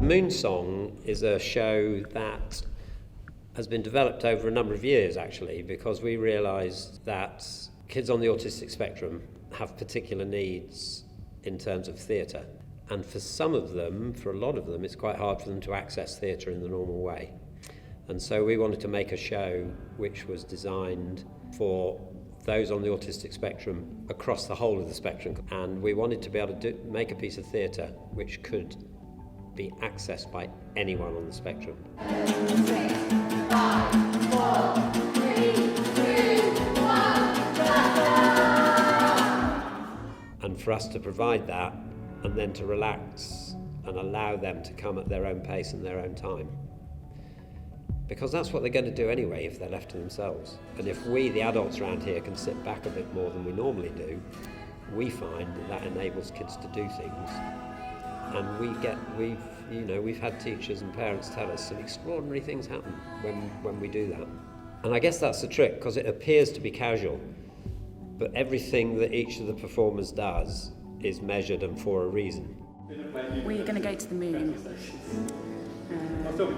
Moon Song is a show that has been developed over a number of years, actually, because we realised that kids on the autistic spectrum have particular needs in terms of theatre. And for some of them, for a lot of them, it's quite hard for them to access theatre in the normal way. And so we wanted to make a show which was designed for those on the autistic spectrum across the whole of the spectrum. And we wanted to be able to make a piece of theatre which could be accessed by anyone on the spectrum. 6, 5, 4, 3, 2, 1, and for us to provide that and then to relax and allow them to come at their own pace and their own time. Because that's what they're going to do anyway if they're left to themselves. And if we, the adults around here, can sit back a bit more than we normally do, we find that enables kids to do things. And we've had teachers and parents tell us some extraordinary things happen when we do that. And I guess that's the trick, because it appears to be casual, but everything that each of the performers does is measured and for a reason. We're going to go to the moon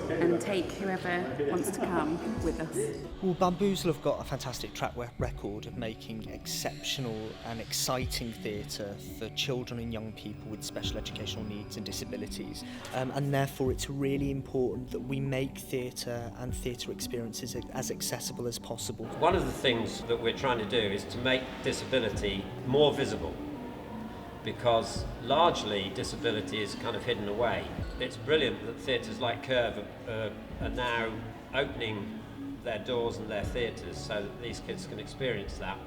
and take whoever wants to come with us. Well, Bamboozle have got a fantastic track record of making exceptional and exciting theatre for children and young people with special educational needs and disabilities. And therefore it's really important that we make theatre and theatre experiences as accessible as possible. One of the things that we're trying to do is to make disability more visible, because largely disability is kind of hidden away. It's brilliant that theatres like Curve are now opening their doors and their theatres so that these kids can experience that,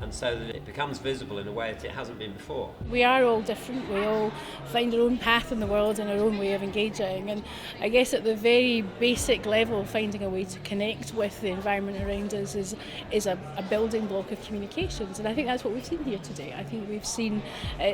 and so that it becomes visible in a way that it hasn't been before. We are all different, we all find our own path in the world and our own way of engaging, and I guess at the very basic level, finding a way to connect with the environment around us is a building block of communications, and I think that's what we've seen here today. I think we've seen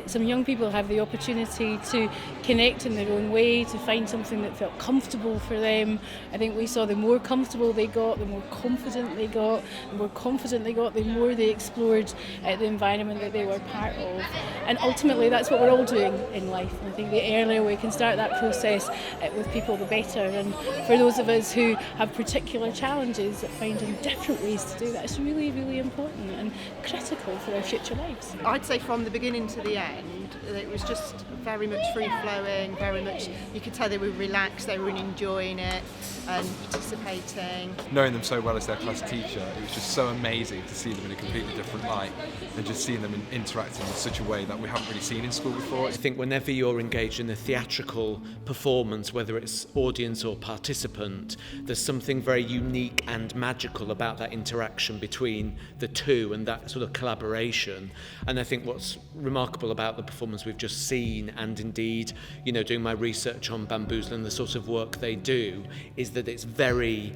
some young people have the opportunity to connect in their own way, to find something that felt comfortable for them. I think we saw the more comfortable they got, the more confident they got, the more they explored the environment that they were part of, and ultimately that's what we're all doing in life. And I think the earlier we can start that process with people, the better. And for those of us who have particular challenges, finding different ways to do that is really, really important and critical for our future lives. I'd say from the beginning to the end, it was just very much free-flowing, very much, you could tell they were relaxed, they were really enjoying it and participating. Knowing them so well as their class teacher, it was just so amazing to see them in a completely different light and just seeing them interacting in such a way that we haven't really seen in school before. I think whenever you're engaged in a theatrical performance, whether it's audience or participant, there's something very unique and magical about that interaction between the two and that sort of collaboration. And I think what's remarkable about the performance we've just seen, and indeed, doing my research on Bamboozle and the sort of work they do, is that it's very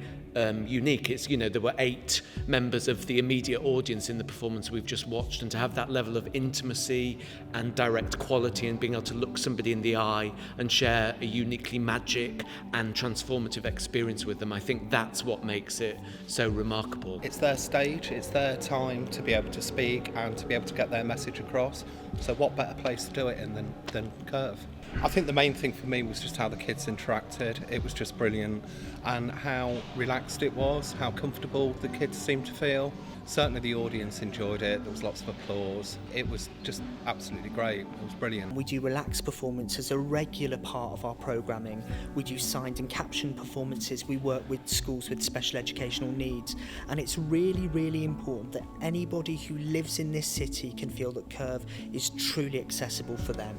unique. It's, there were 8 members of the immediate audience in the performance we've just watched, and to have that level of intimacy and direct quality and being able to look somebody in the eye and share a uniquely magic and transformative experience with them, I think that's what makes it so remarkable. It's their stage, it's their time to be able to speak and to be able to get their message across. So what better place to do it in than Curve? I think the main thing for me was just how the kids interacted. It was just brilliant, and how relaxed it was, how comfortable the kids seemed to feel. Certainly the audience enjoyed it, there was lots of applause. It was just absolutely great, it was brilliant. We do relaxed performance as a regular part of our programming. We do signed and captioned performances. We work with schools with special educational needs, and it's really, really important that anybody who lives in this city can feel that Curve is truly accessible for them.